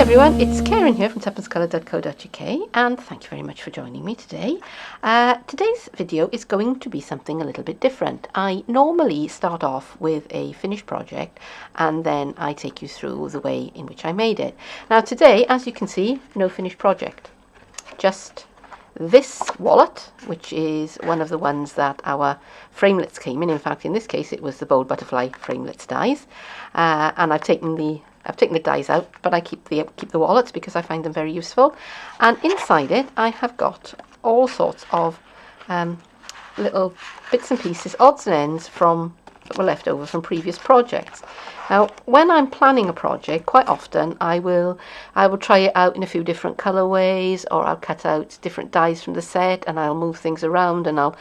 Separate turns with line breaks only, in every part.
everyone, it's Keren here from tuppencecoloured.co.uk, and thank you very much for joining me today. Today's video is going to be something a little bit different. I normally start off with a finished project and then I take you through the way in which I made it. Now today, as you can see, no finished project. Just this wallet, which is one of the ones that our framelits came in. In fact, in this case, it was the Bold Butterfly framelits dies, and I've taken the dies out, but I keep the wallets because I find them very useful. And inside it, I have got all sorts of little bits and pieces, odds and ends that were left over from previous projects. Now, when I'm planning a project, quite often I will try it out in a few different colorways, or I'll cut out different dies from the set and I'll move things around, and I'll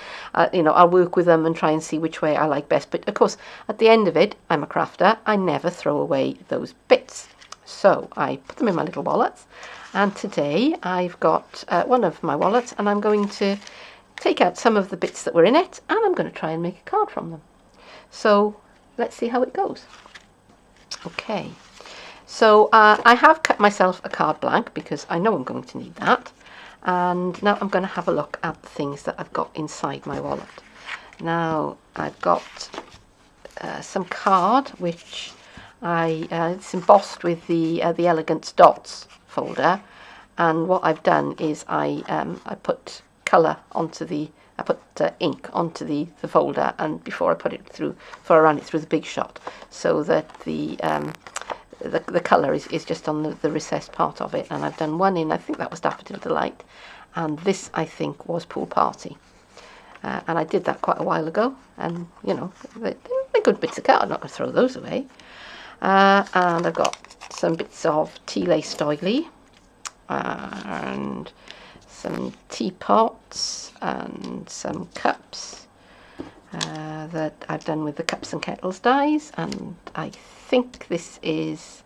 work with them and try and see which way I like best. But of course, at the end of it, I'm a crafter. I never throw away those bits, so I put them in my little wallets. And today I've got one of my wallets, and I'm going to take out some of the bits that were in it, and I'm going to try and make a card from them. So let's see how it goes. Okay, so I have cut myself a card blank because I know I'm going to need that, and now I'm going to have a look at the things that I've got inside my wallet. Now I've got some card which it's embossed with the Elegance Dots folder, and what I've done is I put colour onto I put ink onto the folder, and before I ran it through the Big Shot, so that the colour is just on the recessed part of it. And I've done one in, I think that was Daffodil Delight, and this I think was Pool Party. And I did that quite a while ago, and you know, they're good bits of card, I'm not going to throw those away. And I've got some bits of tea lace doily, and some teapots and some cups that I've done with the Cups and Kettles dies, and I think this is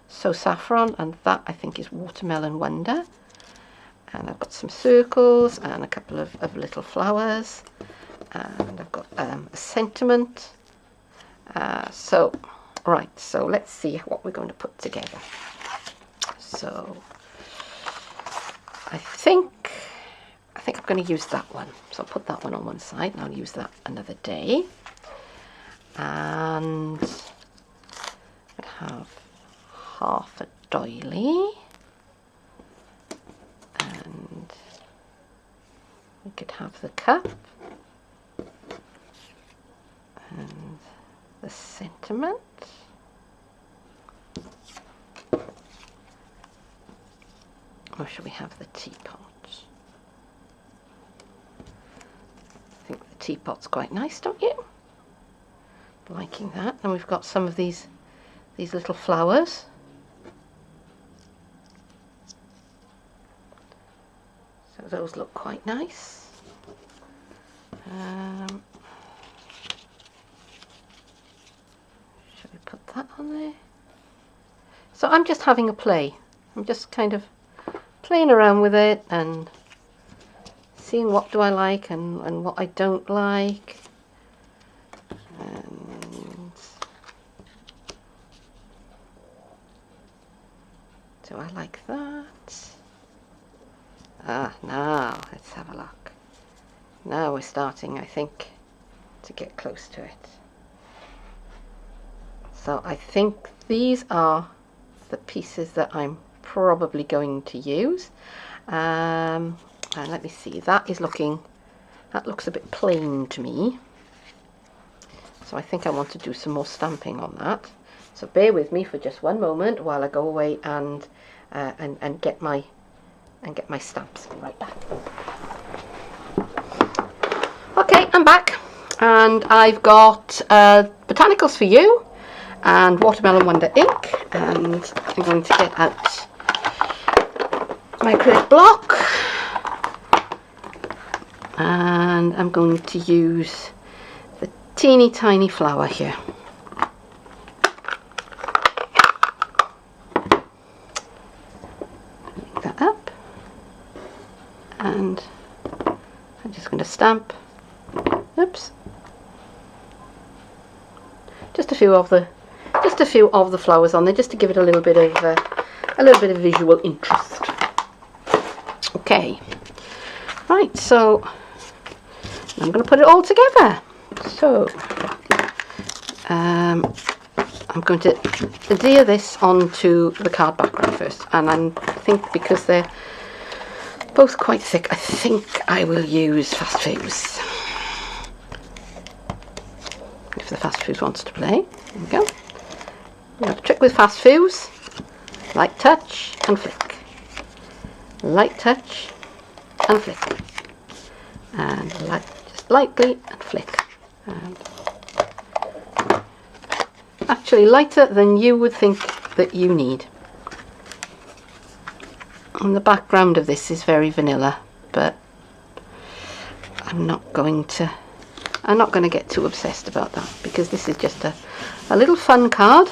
So Saffron, and that I think is Watermelon Wonder. And I've got some circles and a couple of little flowers, and I've got a sentiment. So let's see what we're going to put together. So I think I'm going to use that one. So I'll put that one on one side, and I'll use that another day. And I have half a doily, and we could have the cup and the sentiment. Or shall we have the teapot? I think the teapot's quite nice, don't you? Liking that. And we've got some of these little flowers. So those look quite nice. Shall we put that on there? So I'm just having a play. I'm just kind of playing around with it and seeing what do I like and what I don't like. And do I like that? Now let's have a look. Now we're starting, I think, to get close to it. So I think these are the pieces that I'm probably going to use, and let me see, that looks a bit plain to me, so I think I want to do some more stamping on that. So bear with me for just one moment while I go away and get my stamps. I'll be right back. Okay, I'm back, and I've got Botanicals for You and Watermelon Wonder ink, and I'm going to get out my acrylic block, and I'm going to use the teeny tiny flower here. Pick that up, and I'm just going to stamp. Oops. Just a few of the flowers on there, just to give it a little bit of a little bit of visual interest. Okay, right, so I'm going to put it all together. So I'm going to adhere this onto the card background first, and I think because they're both quite thick, I think I will use fast fuse. If the fast fuse wants to play, there we go. Now the trick with fast fuse: light touch and flick, light touch and flick, and just lightly and flick. And actually lighter than you would think that you need. And the background of this is very vanilla, but I'm not going to get too obsessed about that, because this is just a little fun card.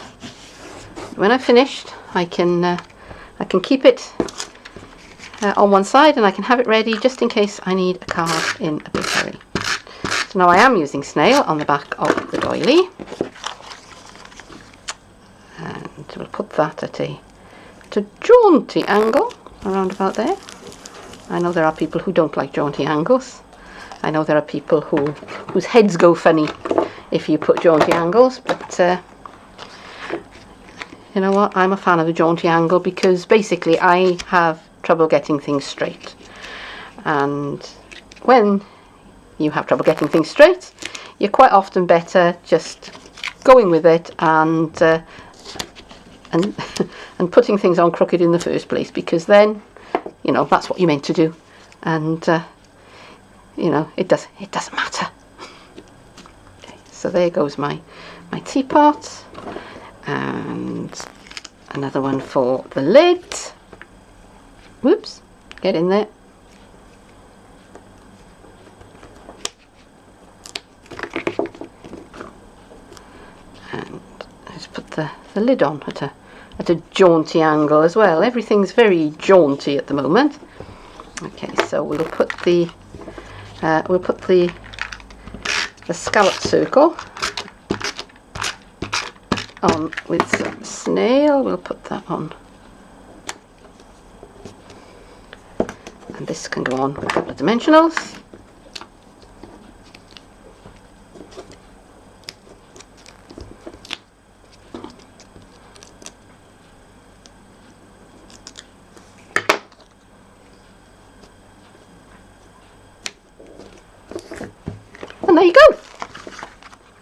When I've finished, I can keep it on one side, and I can have it ready just in case I need a card in a big hurry. So now I am using snail on the back of the doily, and we'll put that at a jaunty angle around about there. I know there are people who don't like jaunty angles. I know there are people whose heads go funny if you put jaunty angles, but you know what, I'm a fan of the jaunty angle, because basically I have trouble getting things straight, and when you have trouble getting things straight, you're quite often better just going with it and putting things on crooked in the first place, because then, you know, that's what you're meant to do, and you know, it doesn't matter. Okay, so there goes my teapot, and another one for the lid. Whoops, get in there. And let's put the lid on at a jaunty angle as well. Everything's very jaunty at the moment. Okay, so we'll put the scallop circle on with some snail. We'll put that on, and this can go on with a couple of dimensionals. And there you go.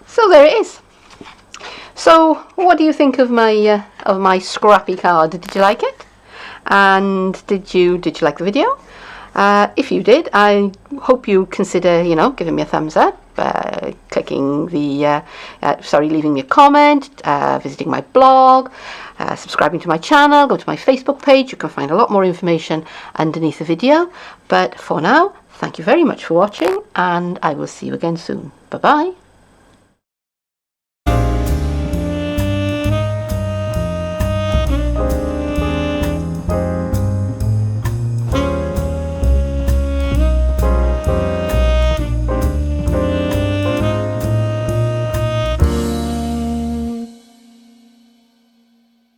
So there it is. So what do you think of my scrappy card? Did you like it? And did you like the video? If you did, I hope you consider, you know, giving me a thumbs up, clicking the leaving me a comment, visiting my blog, subscribing to my channel, go to my Facebook page. You can find a lot more information underneath the video. But for now, thank you very much for watching, and I will see you again soon. Bye bye.